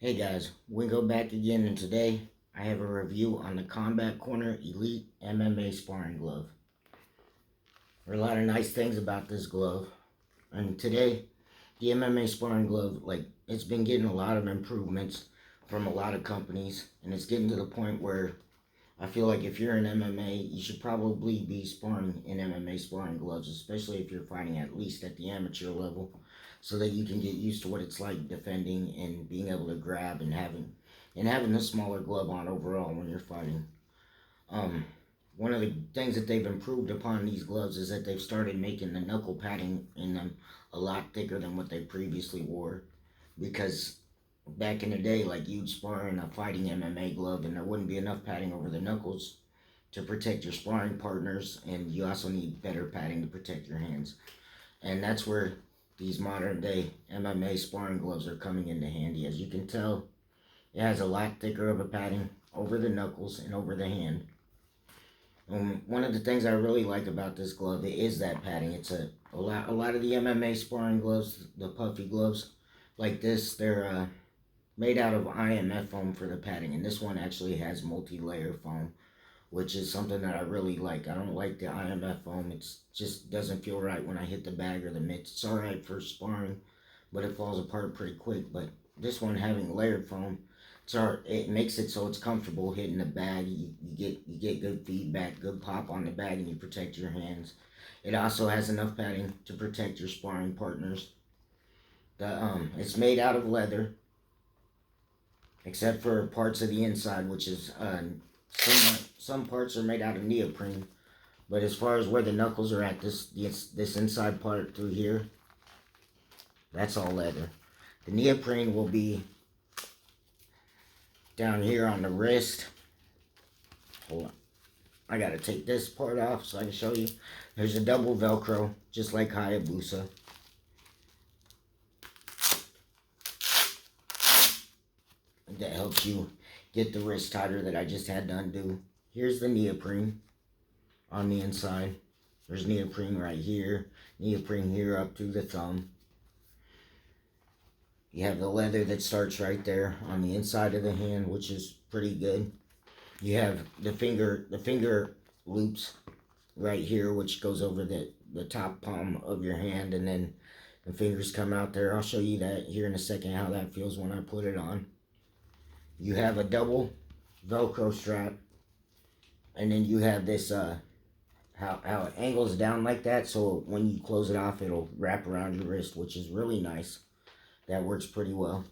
Hey guys, Wingo back again, and today I have a review on the Combat Corner Elite MMA Sparring Glove. There are a lot of nice things about this glove, and today the MMA Sparring Glove, it's been getting a lot of improvements from a lot of companies, and it's getting to the point where I feel like if you're in MMA, you should probably be sparring in MMA sparring gloves, especially if you're fighting at least at the amateur level, so that you can get used to what it's like defending and being able to grab and having a smaller glove on overall when you're fighting. Um, One of the things that they've improved upon these gloves is that they've started making the knuckle padding in them a lot thicker than what they previously wore, because back in the day, like, you'd spar in a fighting MMA glove and there wouldn't be enough padding over the knuckles to protect your sparring partners, and you also need better padding to protect your hands. And that's where these modern day MMA sparring gloves are coming into handy. As you can tell, it has a lot thicker of a padding over the knuckles and over the hand. One of the things I really like about this glove is that padding. It's a lot of the MMA sparring gloves, the puffy gloves like this, they're made out of IMF foam for the padding, and this one actually has multi-layer foam, which is something that I really like. I don't like the IMF foam. It just doesn't feel right when I hit the bag or the mitts. It's alright for sparring, but it falls apart pretty quick. But this one, having layered foam, it makes it so it's comfortable hitting the bag. You get good feedback, good pop on the bag, and you protect your hands. It also has enough padding to protect your sparring partners. It's made out of leather, except for parts of the inside, which is some parts are made out of neoprene. But as far as where the knuckles are at, this inside part through here, that's all leather. The neoprene will be down here on the wrist. Hold on, I gotta take this part off so I can show you. There's a double Velcro, just like Hayabusa. That helps you get the wrist tighter that I just had to undo. Here's the neoprene on the inside. There's neoprene right here, neoprene here up to the thumb. You have the leather that starts right there on the inside of the hand, which is pretty good. You have the finger loops right here, which goes over the top palm of your hand, and then the fingers come out there. I'll show you that here in a second, how that feels when I put it on. You have a double Velcro strap, and then you have this how it angles down like that, so when you close it off, it'll wrap around your wrist, which is really nice. That works pretty well.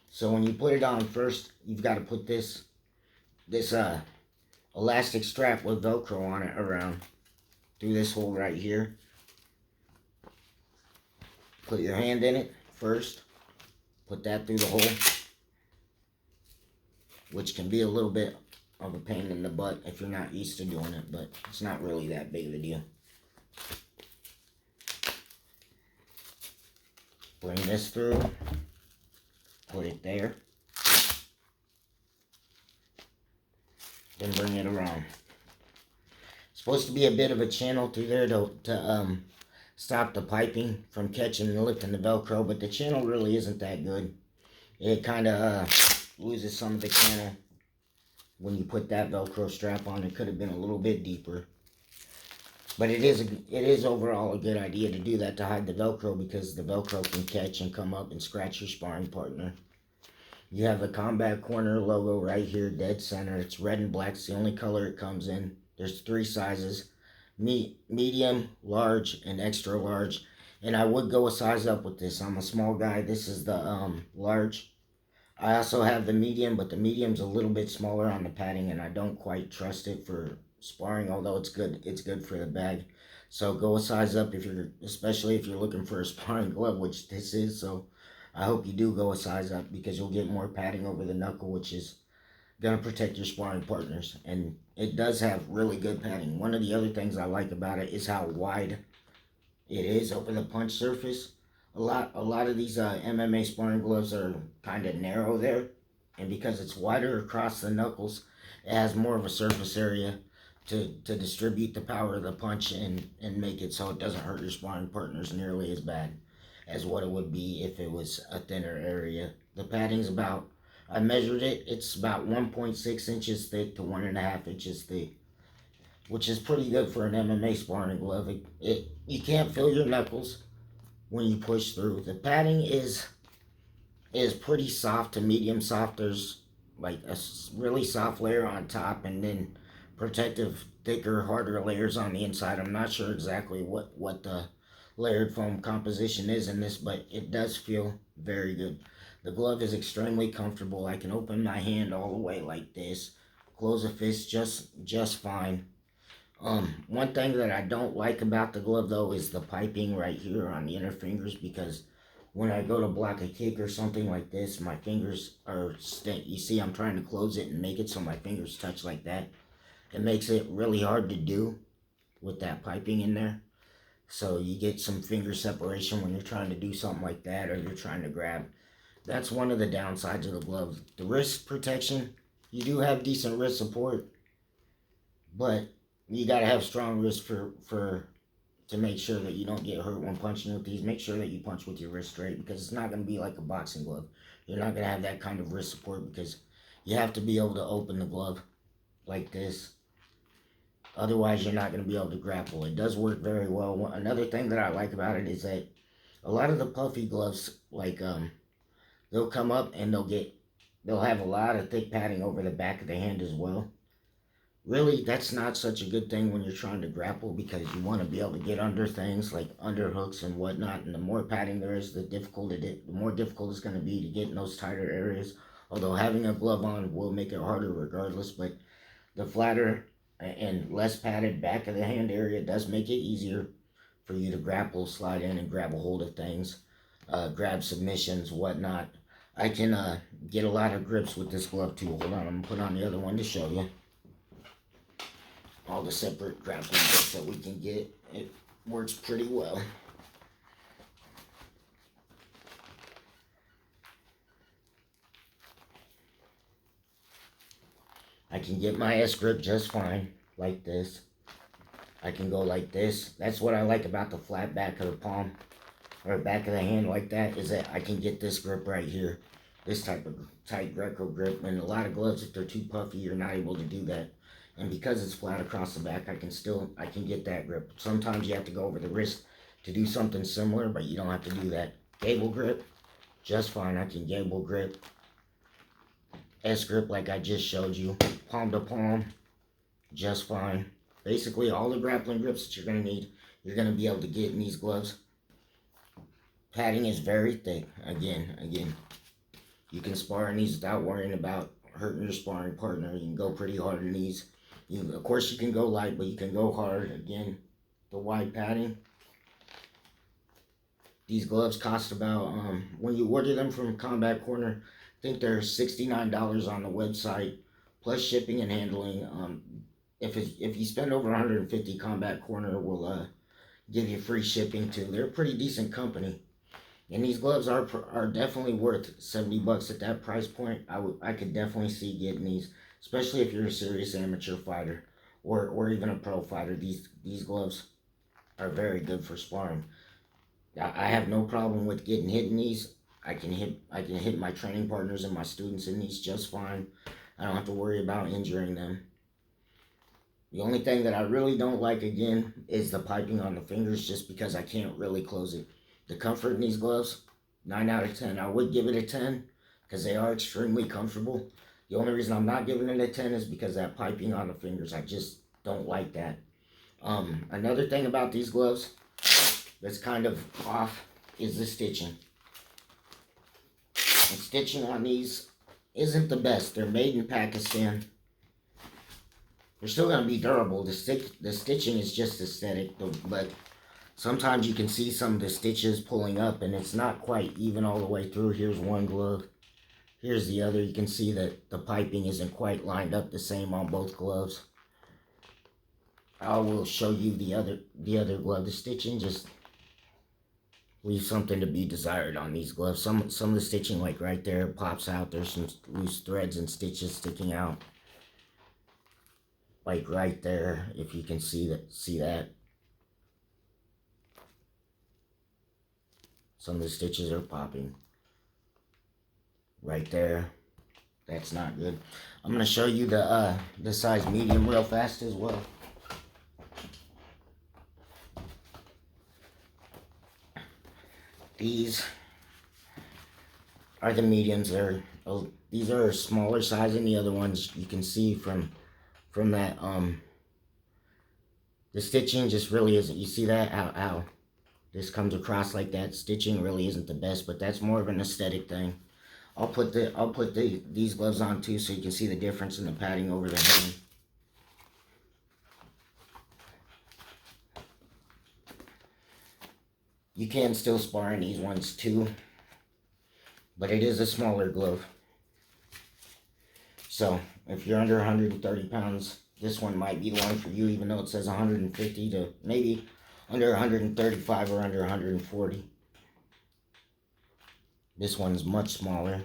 So when you put it on first, you've got to put this elastic strap with Velcro on it around through this hole right here. Put your hand in it first. Put that through the hole, which can be a little bit of a pain in the butt if you're not used to doing it, but it's not really that big of a deal. Bring this through, put it there, then bring it around. It's supposed to be a bit of a channel through there to stop the piping from catching and lifting the Velcro, but the channel really isn't that good. It kind of loses some of the channel when you put that Velcro strap on. It could have been a little bit deeper. But it is overall a good idea to do that, to hide the Velcro, because the Velcro can catch and come up and scratch your sparring partner. You have the Combat Corner logo right here, dead center. It's red and black. It's the only color it comes in. There's 3 sizes: medium, large, and extra large. And I would go a size up with this. I'm a small guy. This is the large. I also have the medium, but the medium's a little bit smaller on the padding, and I don't quite trust it for sparring, although it's good for the bag. So go a size up, especially if you're looking for a sparring glove, which this is. So I hope you do go a size up, because you'll get more padding over the knuckle, which is going to protect your sparring partners. And it does have really good padding. One of the other things I like about it is how wide it is over the punch surface. A lot of these MMA sparring gloves are kind of narrow there, and because it's wider across the knuckles, it has more of a surface area to distribute the power of the punch and make it so it doesn't hurt your sparring partners nearly as bad as what it would be if it was a thinner area. The padding's about I measured it. It's about 1.6 inches thick to 1.5 inches thick, which is pretty good for an MMA sparring glove. You can't feel your knuckles when you push through. The padding is pretty soft to medium soft. There's like a really soft layer on top, and then protective, thicker, harder layers on the inside. I'm not sure exactly what the layered foam composition is in this, but it does feel very good. The glove is extremely comfortable. I can open my hand all the way like this, close a fist just fine. One thing that I don't like about the glove though is the piping right here on the inner fingers, because when I go to block a kick or something like this, my fingers are you see I'm trying to close it and make it so my fingers touch like that. It makes it really hard to do with that piping in there. So you get some finger separation when you're trying to do something like that, or you're trying to grab. That's one of the downsides of the glove. The wrist protection, you do have decent wrist support, but you gotta have strong wrists to make sure that you don't get hurt when punching with these. Make sure that you punch with your wrist straight, because it's not gonna be like a boxing glove. You're not gonna have that kind of wrist support, because you have to be able to open the glove like this. Otherwise, you're not going to be able to grapple. It does work very well. Another thing that I like about it is that a lot of the puffy gloves, like they'll come up and they'll have a lot of thick padding over the back of the hand as well. Really, that's not such a good thing when you're trying to grapple, because you want to be able to get under things like under hooks and whatnot. And the more padding there is, the more difficult it's going to be to get in those tighter areas. Although having a glove on will make it harder regardless, but the flatter and less padded back of the hand area does make it easier for you to grapple, slide in, and grab a hold of things, grab submissions, whatnot. I can get a lot of grips with this glove too. Hold on, I'm going to put on the other one to show you all the separate grappling grips that we can get. It works pretty well. I can get my S grip just fine, like this. I can go like this. That's what I like about the flat back of the palm, or back of the hand like that, is that I can get this grip right here. This type of tight Greco grip. And a lot of gloves, if they're too puffy, you're not able to do that. And because it's flat across the back, I can get that grip. Sometimes you have to go over the wrist to do something similar, but you don't have to do that. Gable grip, just fine. I can gable grip. S grip like I just showed you, palm to palm, just fine. Basically all the grappling grips that you're going to need, you're going to be able to get in these gloves. Padding is very thick. Again, you can spar in these without worrying about hurting your sparring partner. You can go pretty hard in these. Of course you can go light, but you can go hard. Again, the wide padding. These gloves cost about, when you order them from Combat Corner, I think they're $69 on the website, plus shipping and handling. If you spend over 150, Combat Corner will give you free shipping too. They're a pretty decent company, and these gloves are definitely worth $70 at that price point. I could definitely see getting these, especially if you're a serious amateur fighter or even a pro fighter. These gloves are very good for sparring. I have no problem with getting hit in these. I can hit my training partners and my students in these just fine. I don't have to worry about injuring them. The only thing that I really don't like, again, is the piping on the fingers, just because I can't really close it. The comfort in these gloves, 9 out of 10. I would give it a 10 because they are extremely comfortable. The only reason I'm not giving it a 10 is because that piping on the fingers, I just don't like that. Another thing about these gloves that's kind of off is the stitching. The stitching on these isn't the best. They're made in Pakistan. They're still going to be durable. The stitching is just aesthetic, but sometimes you can see some of the stitches pulling up, and it's not quite even all the way through. Here's one glove. Here's the other. You can see that the piping isn't quite lined up the same on both gloves. I will show you the other glove. The stitching just leaves something to be desired on these gloves. Some of the stitching, like right there, pops out. There's some loose threads and stitches sticking out. Like right there, if you can see that. Some of the stitches are popping. Right there. That's not good. I'm gonna show you the size medium real fast as well. These are the mediums. These are a smaller size than the other ones. You can see from that the stitching just really isn't. You see that how this comes across like that? Stitching really isn't the best, but that's more of an aesthetic thing. I'll put these gloves on too, so you can see the difference in the padding over the hand. You can still spar in these ones too, but it is a smaller glove. So if you're under 130 pounds, this one might be the one for you, even though it says 150 to maybe under 135 or under 140. This one's much smaller.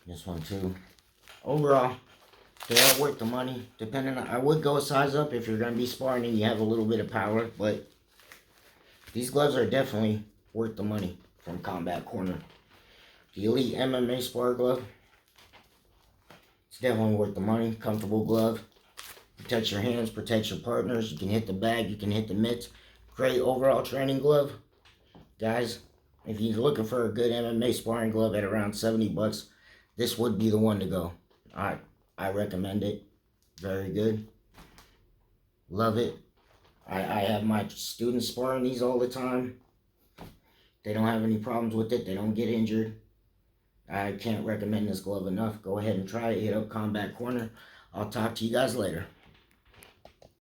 This one too. Overall, they are worth the money. Depending on, I would go a size up if you're going to be sparring and you have a little bit of power, but these gloves are definitely worth the money from Combat Corner. The Elite MMA Spar glove, it's definitely worth the money. Comfortable glove. Protects your hands, protects your partners. You can hit the bag, you can hit the mitts. Great overall training glove. Guys, if you're looking for a good MMA sparring glove at around 70 bucks, this would be the one to go. I recommend it. Very good. Love it. I have my students sparring these all the time. They don't have any problems with it. They don't get injured. I can't recommend this glove enough. Go ahead and try it. Hit up Combat Corner. I'll talk to you guys later.